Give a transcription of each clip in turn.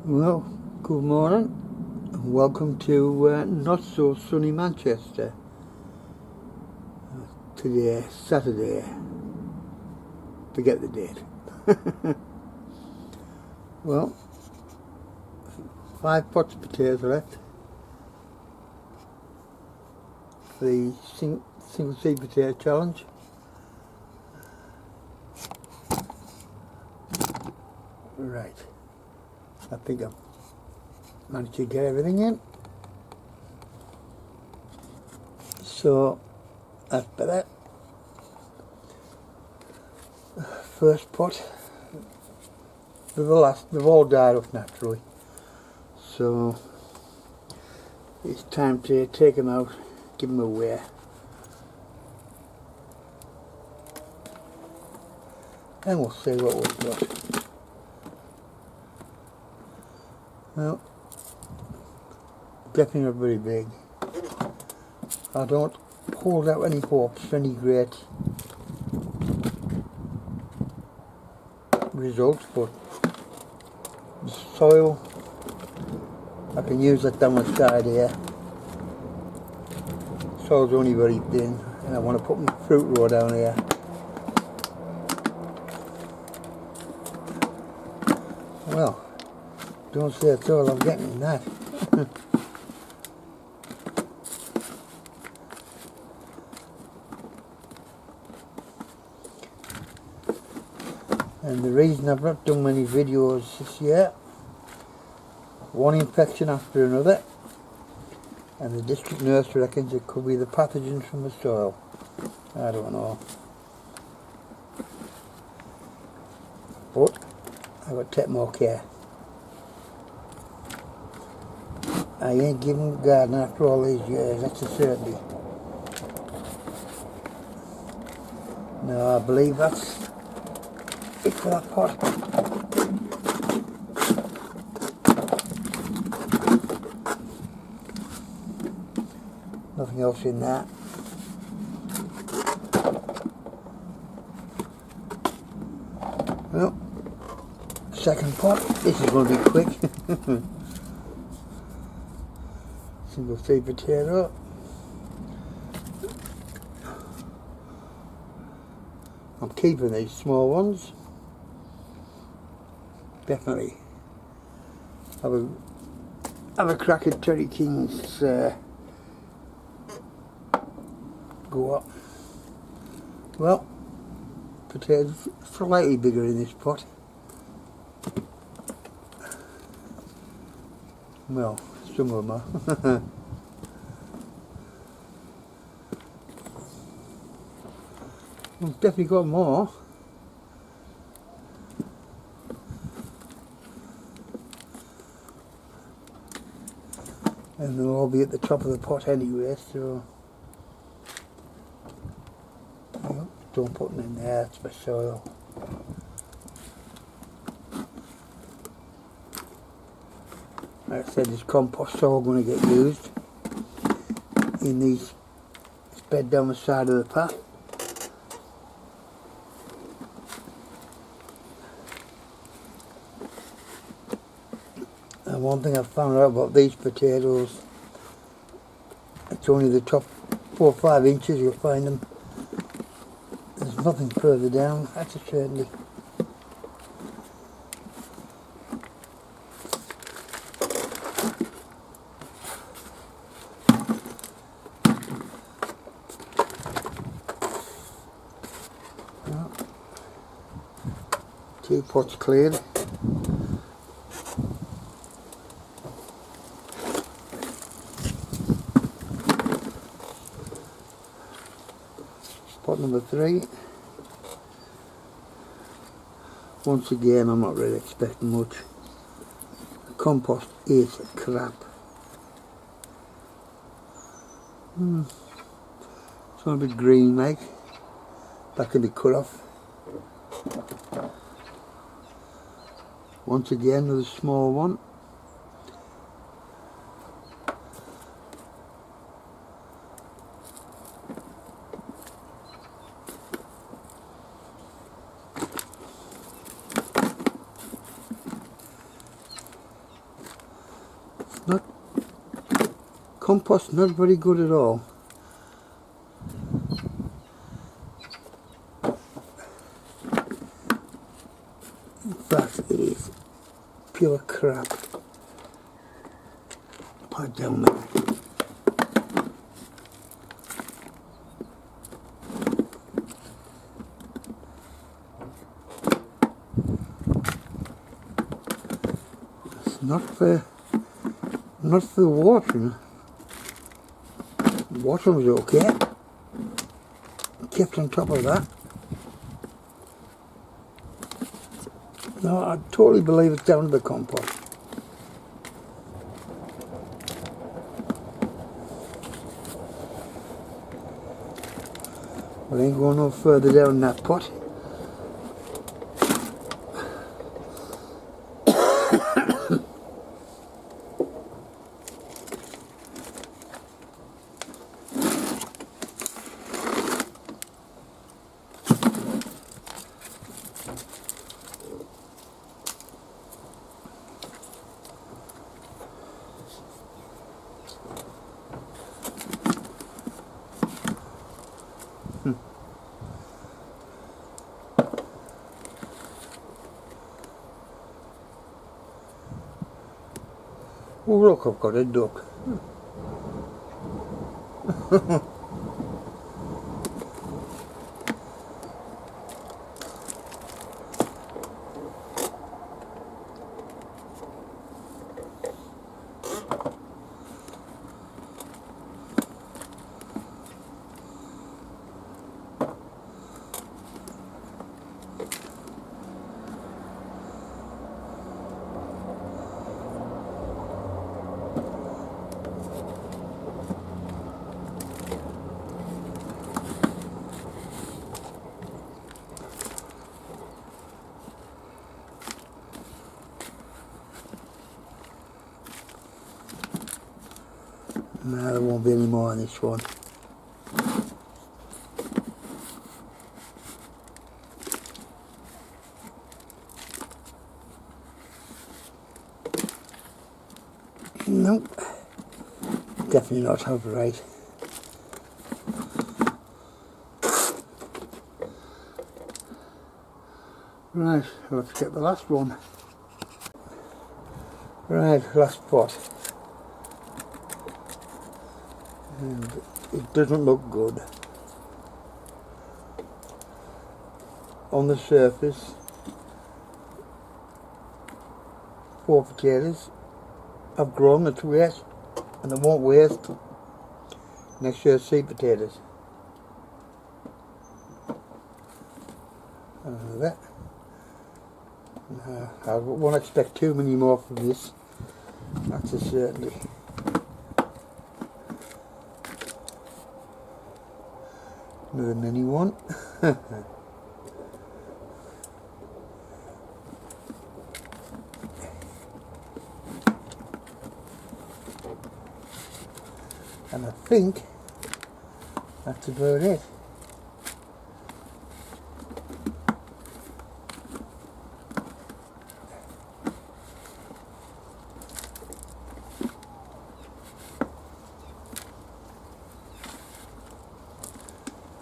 Well, good morning and welcome to not so sunny Manchester. Today, Saturday. Forget the date. Well, 5 pots of potatoes left for the single seed potato challenge. Right, I think I've managed to get everything in. So that's better. First pot, they've all died off naturally. So it's time to take them out, give them away. And we'll see what we've got. Well, definitely not very big. I don't hold out any hopes for any great results, but the soil, I can use that down the side here. Soil's only very thin, and I want to put my fruit row down here. Well, don't say that's all I'm getting in that. And the reason I've not done many videos this year, one infection after another, and the district nurse reckons it could be the pathogens from the soil. I don't know. But I've got to take more care. I ain't giving up gardening after all these years, that's a certainty. No, I believe that's it for that pot. Nothing else in that. Well, second pot, this is going to be quick. Single seed potato. I'm keeping these small ones. Definitely have a crack at Terry King's go up. Well, potatoes slightly bigger in this pot. Well, some of them are. We've definitely got more. And they'll all be at the top of the pot anyway, so don't put them in there, it's my soil. Like I said, this compost is all going to get used in this bed down the side of the path. And one thing I've found out about these potatoes, it's only the top 4 or 5 inches you'll find them. There's nothing further down, that's a certainty. Well, 2 pots cleared. Pot number 3. Once again, I'm not really expecting much. The compost is crap. It's not a bit green, like. That can be cut off. Once again, with a small one. not, compost not very good at all. In fact, it is pure crap. Put it down there. It's not for watering. Watering was okay. Kept on top of that. No, I totally believe it's down to the compost. I ain't going no further down that pot. Oh look, I've got a duck. No, there won't be any more on this one. Nope. Definitely not over right. Right, let's get the last one. Right, last pot. And it doesn't look good. On the surface, 4 potatoes have grown to waste, and they won't waste next year's seed potatoes. That. I won't expect too many more from this, that's a certainty. Another mini one. And I think that's about it.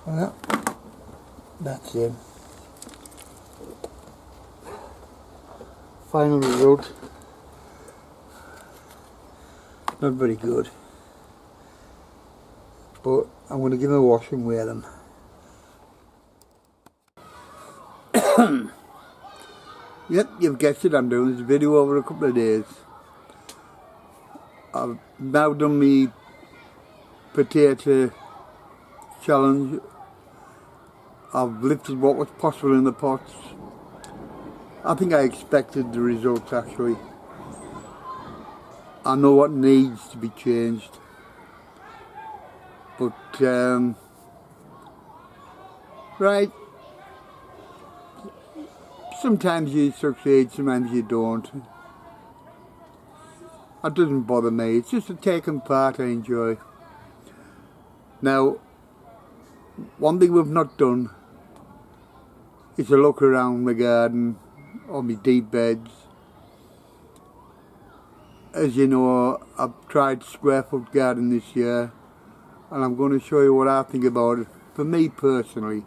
Well, that's it. Final result. Not very good. But I'm going to give them a wash and wear them. Yep, you've guessed it, I'm doing this video over a couple of days. I've now done my potato challenge. I've lifted what was possible in the pots. I think I expected the results actually. I know what needs to be changed. But, right, sometimes you succeed, sometimes you don't. That doesn't bother me, it's just a taking part I enjoy. Now, one thing we've not done is a look around the garden, or my deep beds. as you know, I've tried square foot garden this year, and I'm going to show you what I think about it for me personally.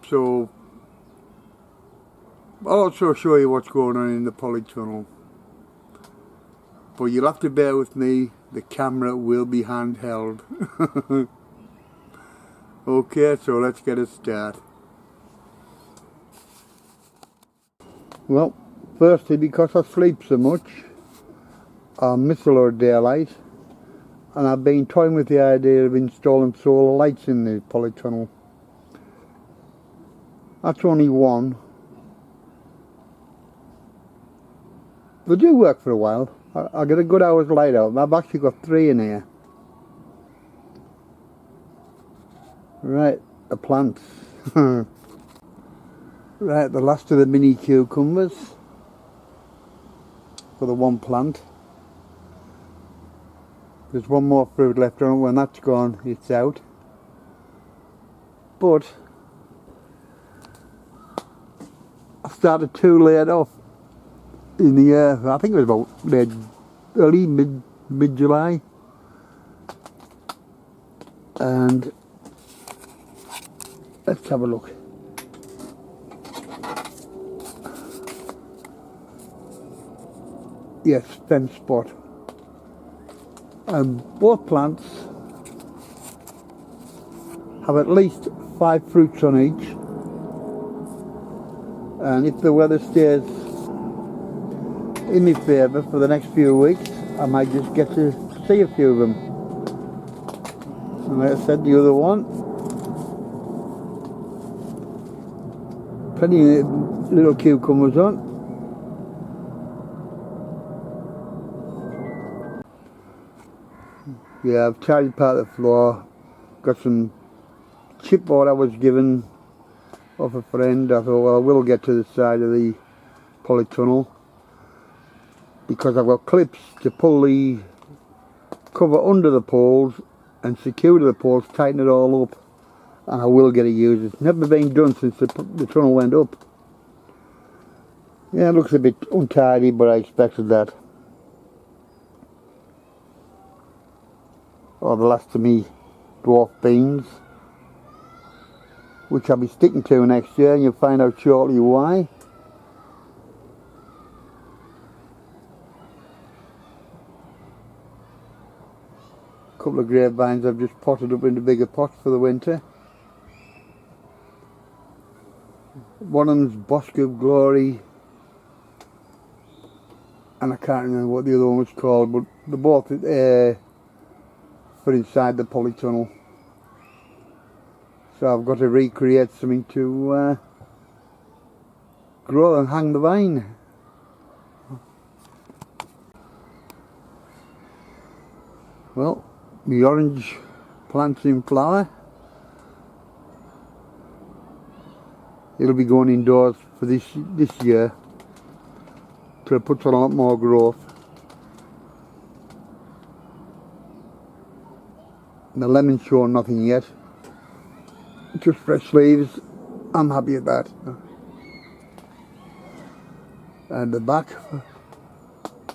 So I'll also show you what's going on in the polytunnel, but you'll have to bear with me, the camera will be handheld. Okay, so let's get it started. Well, firstly, because I sleep so much, I miss a lot of daylight, and I've been toying with the idea of installing solar lights in the polytunnel. That's only one. They do work for a while. I get a good hour's light out. I've actually got 3 in here. Right, the plants. Right, the last of the mini cucumbers for the one plant. There's one more fruit left on it. When that's gone, it's out. But I started too late off in the year. I think it was about early mid-July, and let's have a look. Yes, fence spot. Both plants have at least 5 fruits on each, and if the weather stays in my favour for the next few weeks, I might just get to see a few of them. And like I said, the other one, plenty of little cucumbers on. Yeah, I've tidied part of the floor, got some chipboard I was given off a friend. I thought, well, I will get to the side of the polytunnel, because I've got clips to pull the cover under the poles and secure to the poles, tighten it all up, and I will get it used. It's never been done since the tunnel went up. Yeah, it looks a bit untidy, but I expected that. Oh, the last of me dwarf beans, which I'll be sticking to next year, and you'll find out shortly why. A couple of grapevines I've just potted up into bigger pots for the winter. One of them's Boscoob Glory, and I can't remember what the other one was called, but they're both for inside the polytunnel. So I've got to recreate something to grow and hang the vine. Well, the orange plant's in flower. It'll be going indoors for this year till it puts on a lot more growth. And the lemon's shown nothing yet, just fresh leaves. I'm happy at that. And the back,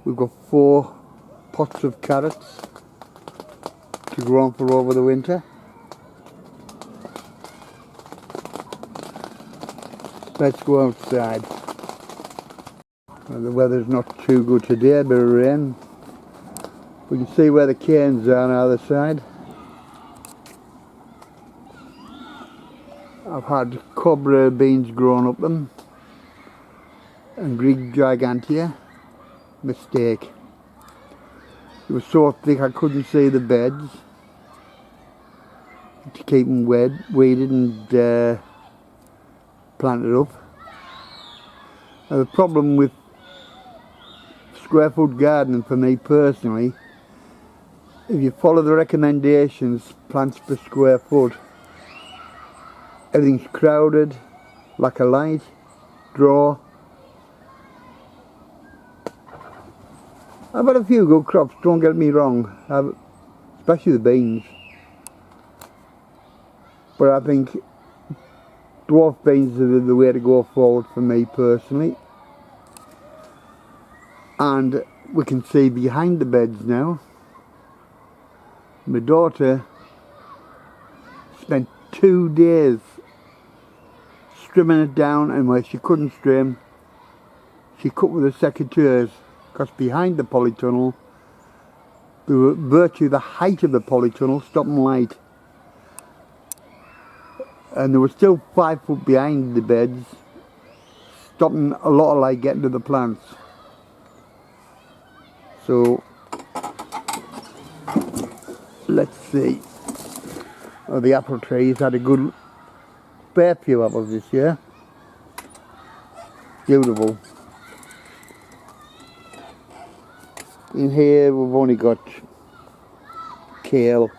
we've got 4 pots of carrots to grow on for over the winter. Let's go outside. Well, the weather's not too good today, a bit of rain. We can see where the canes are on the other side. I've had cobra beans growing up them, and Grigg gigantea. Mistake. It was so thick I couldn't see the beds to keep them weeded and planted up. Now, the problem with square foot gardening for me personally, if you follow the recommendations, plants per square foot, everything's crowded, lack of light, draw. I've had a few good crops, don't get me wrong, especially the beans. But I think dwarf beans are the way to go forward for me personally. And we can see behind the beds now. My daughter spent 2 days trimming it down, and where she couldn't trim, she cut with the secateurs, because behind the polytunnel, by virtue of the height of the polytunnel, stopping light, and there was still 5 foot behind the beds, stopping a lot of light getting to the plants. So let's see. Oh, the apple trees had a good fair few apples this year. Beautiful. In here we've only got kale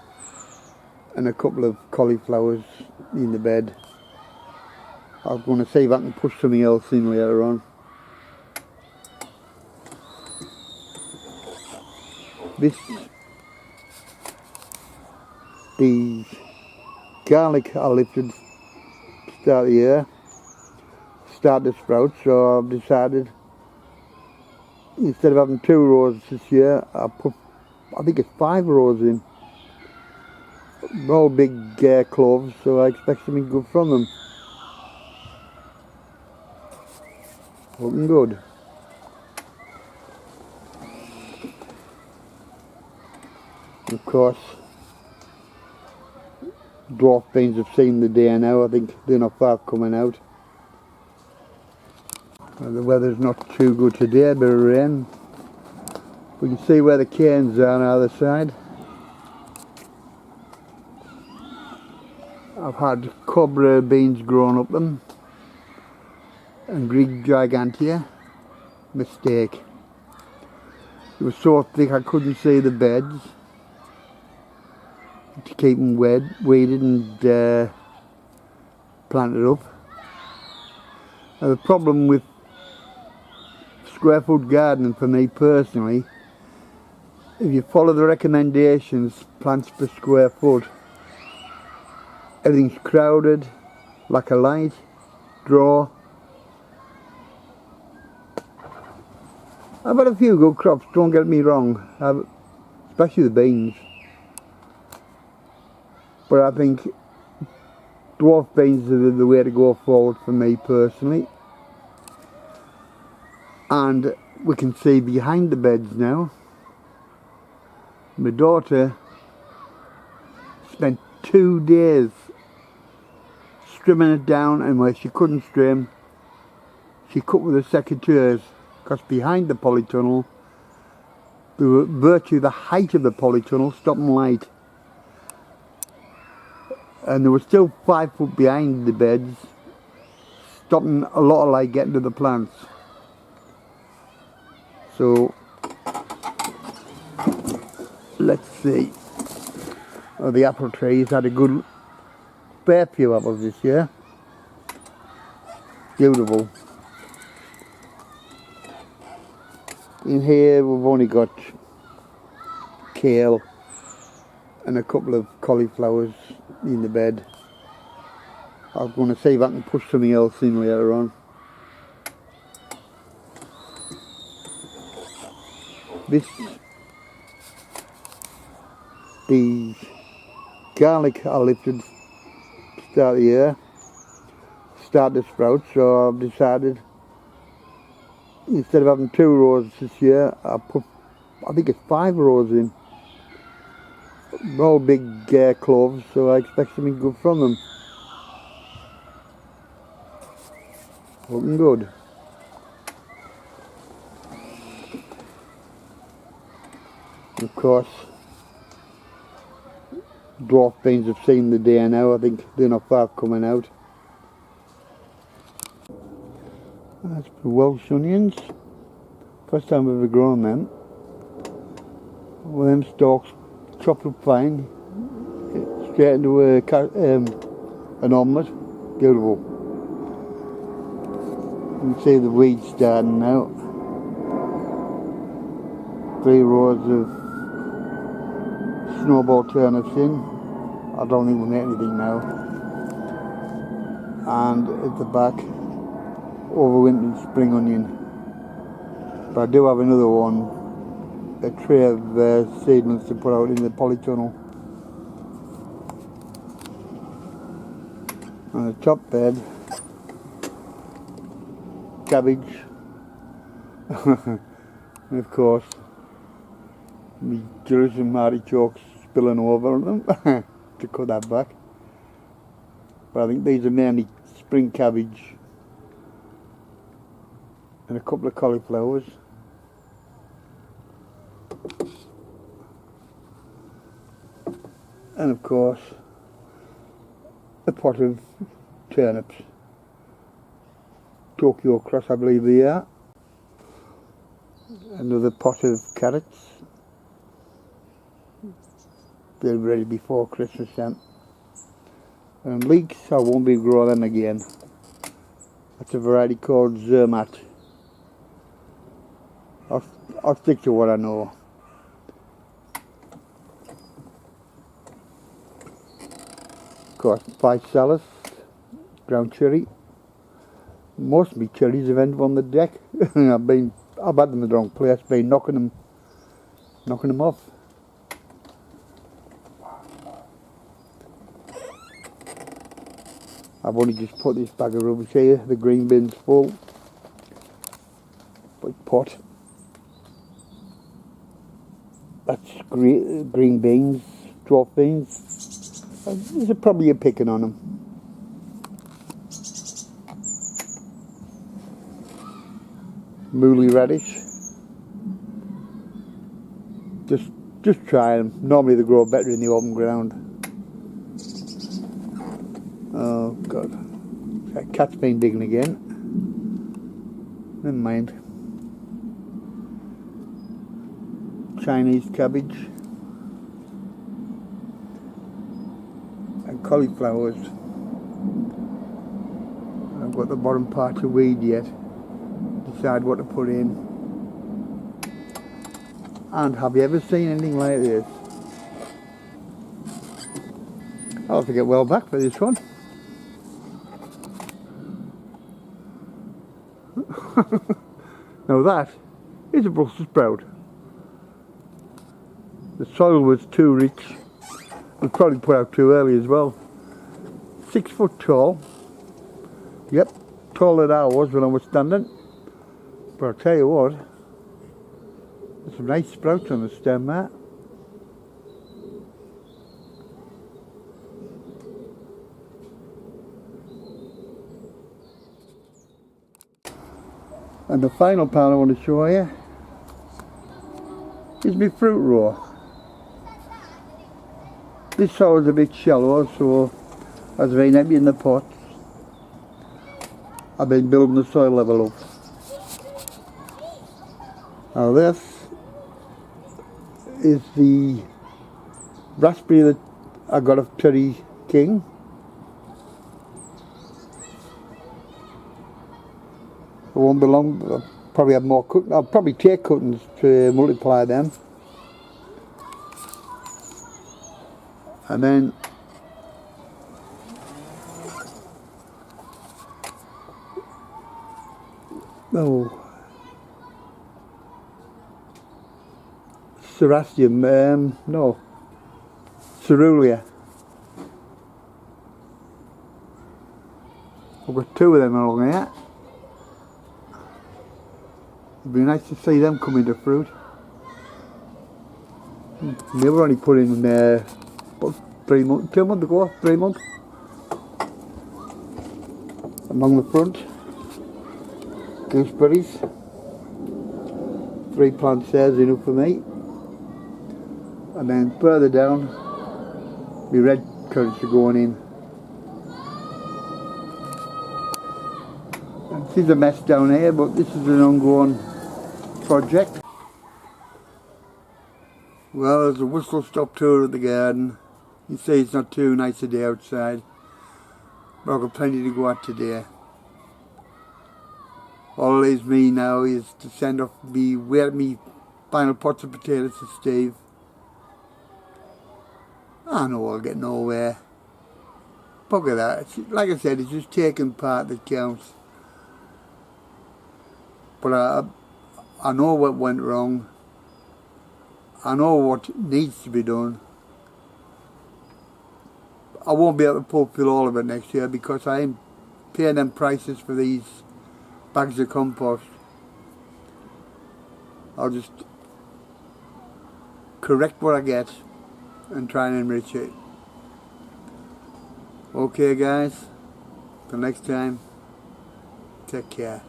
and a couple of cauliflowers in the bed. I'm going to see if I can push something else in later on. The garlic I lifted start of the year, start to sprout, so I've decided instead of having 2 rows this year, I put, I think it's 5 rows in. They're all big cloves, so I expect something good from them. Looking good. Of course, dwarf beans have seen the day now. I think they're not far coming out. Well, the weather's not too good today, a bit of rain. We can see where the canes are on the other side. I've had cobra beans growing up them and Greek gigantea. Mistake. It was so thick I couldn't see the beds to keep them weeded and planted up. Now the problem with square foot gardening for me personally, if you follow the recommendations, plants per square foot, everything's crowded, lack of light, draw. I've had a few good crops, don't get me wrong, especially the beans. But I think dwarf beans are the way to go forward for me personally. And we can see behind the beds now. My daughter spent 2 days trimming it down, and where she couldn't trim, she cut with the secateurs, because behind the polytunnel, by virtue of the height of the polytunnel, stopping light, and there was still 5 foot behind the beds, stopping a lot of light getting to the plants. So let's see. Oh, the apple trees had a good fair few apples this year. Beautiful. In here we've only got kale and a couple of cauliflowers in the bed. I'm going to see if I can push something else in later on. The garlic I lifted start of the year, start to sprout, so I've decided instead of having 2 rows this year, I put, I think it's 5 rows in. They're all big cloves, so I expect something good from them. Looking good. Of course, dwarf beans have seen the day now. I think they're not far coming out. That's the Welsh onions. First time I've ever grown them. With them stalks chopped up fine, straight into an omelette. Beautiful. You can see the weeds starting now. 3 rows of snowball turnips in. I don't think we'll make anything now. And at the back, overwintering spring onion. But I do have another one, a tray of seedlings to put out in the polytunnel. On the top bed, cabbage, and of course, the Jerusalem artichokes spilling over on them to cut that back. But I think these are mainly spring cabbage and a couple of cauliflowers. And of course, a pot of turnips. Tokyo Cross, I believe they are. Another pot of carrots. They'll be ready before Christmas then. And leeks, I won't be growing them again. That's a variety called Zermatt. I'll stick to what I know. Of course, spice salad, ground cherry. Most of my cherries have ended on the deck. I've had them in the wrong place, been knocking them off. I've only just put this bag of rubbish here, the green bin's full. Big pot. That's green beans, dwarf beans. There's probably a picking on them. Mooly radish. Just try them. Normally they grow better in the open ground. Oh God, that cat's been digging again. Never mind. Chinese cabbage and cauliflowers. I've got the bottom part to weed yet. Decide what to put in. And have you ever seen anything like this? I'll have to get well back for this one. Now that is a Brussels sprout. The soil was too rich. It was probably put out too early as well. 6 foot tall. Yep, taller than I was when I was standing. But I'll tell you what, there's some nice sprouts on the stem there. And the final part I want to show you is my fruit row. This soil is a bit shallow, so as I've been emptying the pots, I've been building the soil level up. Now this is the raspberry that I got off Terry King. It won't be long, I'll probably have more I'll probably take cuttings to multiply them. And then Cerastium, no, Cerulean. I've got 2 of them along here. It'd be nice to see them come into fruit. They were only put in about 3 months, 2 months ago, 3 months. Along the front, gooseberries. 3 plants there is enough for me. And then further down, the red currants are going in. And this is a mess down here, but this is an ongoing project. Well, there's a whistle stop tour of the garden. You say it's not too nice a day outside, but I've got plenty to go at today. All it leaves me now is to send off me final pots of potatoes to Steve. I know I'll get nowhere. Look at that. Like I said, it's just taking part that counts. But I know what went wrong. I know what needs to be done. I won't be able to fulfill all of it next year because I ain't paying them prices for these bags of compost. I'll just correct what I get and try and enrich it. Okay guys, till next time, take care.